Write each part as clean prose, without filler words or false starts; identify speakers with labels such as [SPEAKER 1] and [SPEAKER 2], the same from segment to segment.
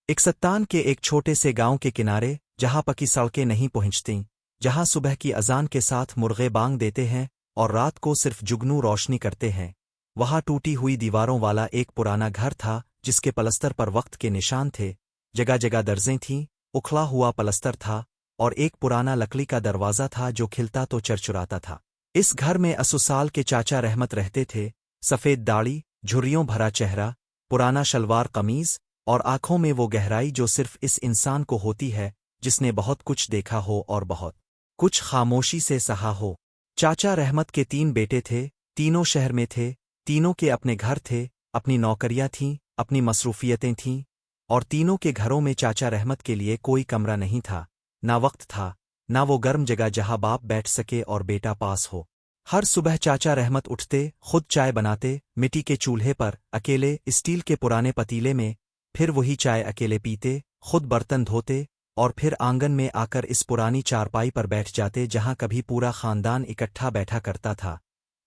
[SPEAKER 1] इकसत्तान के एक छोटे से गांव के किनारे, जहां पकी सड़कें नहीं पहुंचतीं, जहां सुबह की अजान के साथ मुर्गे बांग देते हैं और रात को सिर्फ जुगनू रोशनी करते हैं, वहां टूटी हुई दीवारों वाला एक पुराना घर था जिसके पलस्तर पर वक्त के निशान थे। जगह जगह दर्जें थीं, उखड़ा हुआ पलस्तर था और एक पुराना लकड़ी का दरवाज़ा था जो खिलता तो चरचुराता था। इस घर में 80 साल के चाचा रहमत रहते थे। सफ़ेद दाढ़ी, झुर्रियों भरा चेहरा, पुराना शलवार कमीज और आंखों में वो गहराई जो सिर्फ इस इंसान को होती है जिसने बहुत कुछ देखा हो और बहुत कुछ खामोशी से सहा हो। चाचा रहमत के 3 बेटे थे, तीनों शहर में थे, तीनों के अपने घर थे, अपनी नौकरियां थीं, अपनी मसरूफियतें थीं, और तीनों के घरों में चाचा रहमत के लिए कोई कमरा नहीं था, ना वक्त था, ना वो गर्म जगह जहां बाप बैठ सके और बेटा पास हो। हर सुबह चाचा रहमत उठते, खुद चाय बनाते, मिट्टी के चूल्हे पर अकेले, स्टील के पुराने पतीले में, फिर वही चाय अकेले पीते, खुद बर्तन धोते और फिर आंगन में आकर इस पुरानी चारपाई पर बैठ जाते जहां कभी पूरा खानदान इकट्ठा बैठा करता था,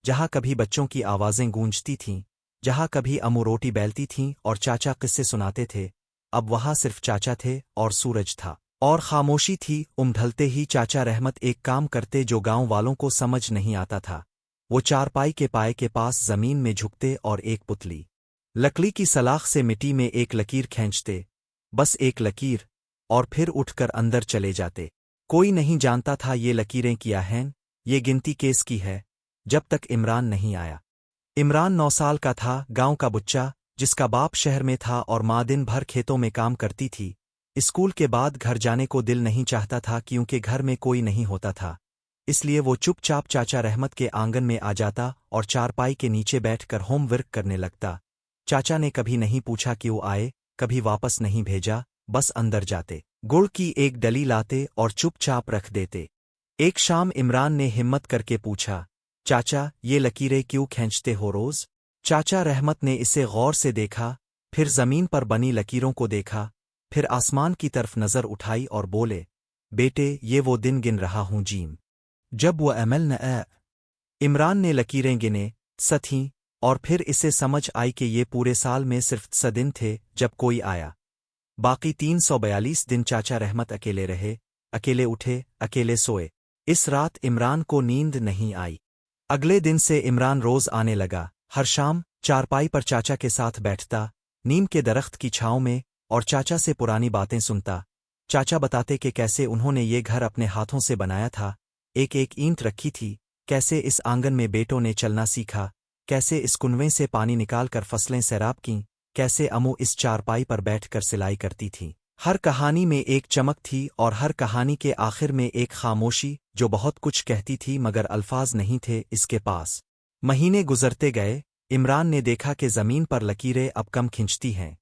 [SPEAKER 1] जहां कभी बच्चों की आवाजें गूंजती थीं, जहां कभी अम्मू रोटी बेलती थीं और चाचा किस्से सुनाते थे। अब वहां सिर्फ चाचा थे और सूरज था और खामोशी थी। ढलते ही चाचा रहमत एक काम करते जो गांव वालों को समझ नहीं आता था। वो चारपाई के पाए के पास जमीन में झुकते और एक पुतली लकड़ी की सलाख से मिट्टी में एक लकीर खींचते, बस एक लकीर, और फिर उठकर अंदर चले जाते। कोई नहीं जानता था ये लकीरें किया हैं, ये गिनती केस की है, जब तक इमरान नहीं आया। इमरान 9 साल का था, गांव का बुच्चा, जिसका बाप शहर में था और माँ दिन भर खेतों में काम करती थी। स्कूल के बाद घर जाने को दिल नहीं चाहता था क्योंकि घर में कोई नहीं होता था, इसलिए वो चुपचाप चाचा रहमत के आंगन में आ जाता और चारपाई के नीचे बैठकर होमवर्क करने लगता। चाचा ने कभी नहीं पूछा क्यों आए, कभी वापस नहीं भेजा, बस अंदर जाते, गुड़ की एक डली लाते और चुपचाप रख देते। एक शाम इमरान ने हिम्मत करके पूछा, चाचा ये लकीरें क्यों खींचते हो रोज? चाचा रहमत ने इसे गौर से देखा, फिर जमीन पर बनी लकीरों को देखा, फिर आसमान की तरफ नजर उठाई और बोले, बेटे ये वो दिन गिन रहा हूं जीम जब वो अमल न आ। इमरान ने लकीरें गिने, सथीं, और फिर इसे समझ आई कि ये पूरे साल में सिर्फ 6 दिन थे जब कोई आया। बाकी 342 दिन चाचा रहमत अकेले रहे, अकेले उठे, अकेले सोए। इस रात इमरान को नींद नहीं आई। अगले दिन से इमरान रोज आने लगा। हर शाम चारपाई पर चाचा के साथ बैठता, नीम के दरख्त की छांव में, और चाचा से पुरानी बातें सुनता। चाचा बताते कि कैसे उन्होंने ये घर अपने हाथों से बनाया था, एक एक ईंट रखी थी, कैसे इस आंगन में बेटों ने चलना सीखा, कैसे इस कुनवें से पानी निकालकर फसलें सैराब कीं, कैसे अम्मू इस चारपाई पर बैठकर सिलाई करती थीं। हर कहानी में एक चमक थी और हर कहानी के आखिर में एक खामोशी जो बहुत कुछ कहती थी मगर अल्फाज नहीं थे इसके पास। महीने गुजरते गए, इमरान ने देखा कि जमीन पर लकीरें अब कम खिंचती हैं।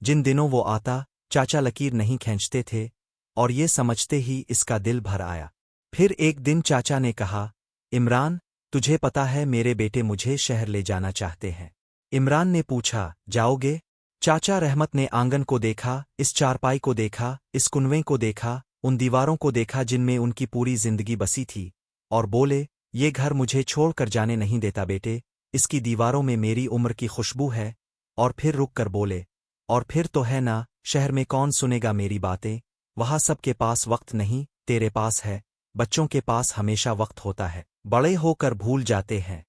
[SPEAKER 1] जिन दिनों वो आता, चाचा लकीर नहीं खींचते थे, और ये समझते ही इसका दिल भर आया। फिर एक दिन चाचा ने कहा, इमरान तुझे पता है मेरे बेटे मुझे शहर ले जाना चाहते हैं। इमरान ने पूछा, जाओगे? चाचा रहमत ने आंगन को देखा, इस चारपाई को देखा, इस कुनवें को देखा, उन दीवारों को देखा जिनमें उनकी पूरी जिंदगी बसी थी, और बोले, ये घर मुझे छोड़कर जाने नहीं देता बेटे, इसकी दीवारों में मेरी उम्र की खुशबू है। और फिर रुक कर बोले, और फिर तो है ना, शहर में कौन सुनेगा मेरी बातें, वहां सबके पास वक्त नहीं, तेरे पास है, बच्चों के पास हमेशा वक्त होता है, बड़े होकर भूल जाते हैं।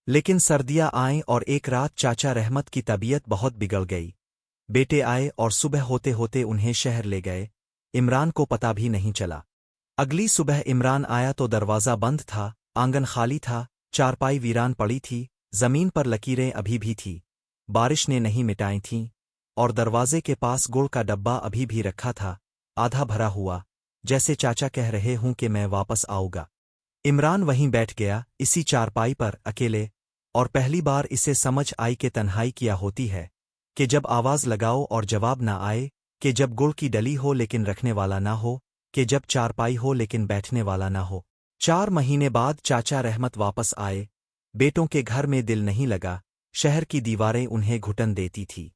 [SPEAKER 1] लेकिन सर्दियां आईं और एक रात चाचा रहमत की तबीयत बहुत बिगड़ गई। बेटे आए और सुबह होते होते उन्हें शहर ले गए। इमरान को पता भी नहीं चला। अगली सुबह इमरान आया तो दरवाज़ा बंद था, आंगन खाली था, चारपाई वीरान पड़ी थी, जमीन पर लकीरें अभी भी थी, बारिश ने नहीं मिटाई थीं, और दरवाजे के पास गुड़ का डब्बा अभी भी रखा था, आधा भरा हुआ, जैसे चाचा कह रहे हूं कि मैं वापस आऊंगा। इमरान वहीं बैठ गया, इसी चारपाई पर, अकेले, और पहली बार इसे समझ आई कि तन्हाई क्या होती है, कि जब आवाज लगाओ और जवाब ना आए, कि जब गुड़ की डली हो लेकिन रखने वाला ना हो, कि जब चारपाई हो लेकिन बैठने वाला ना हो। 4 महीने बाद चाचा रहमत वापस आए। बेटों के घर में दिल नहीं लगा, शहर की दीवारें उन्हें घुटन देती थी।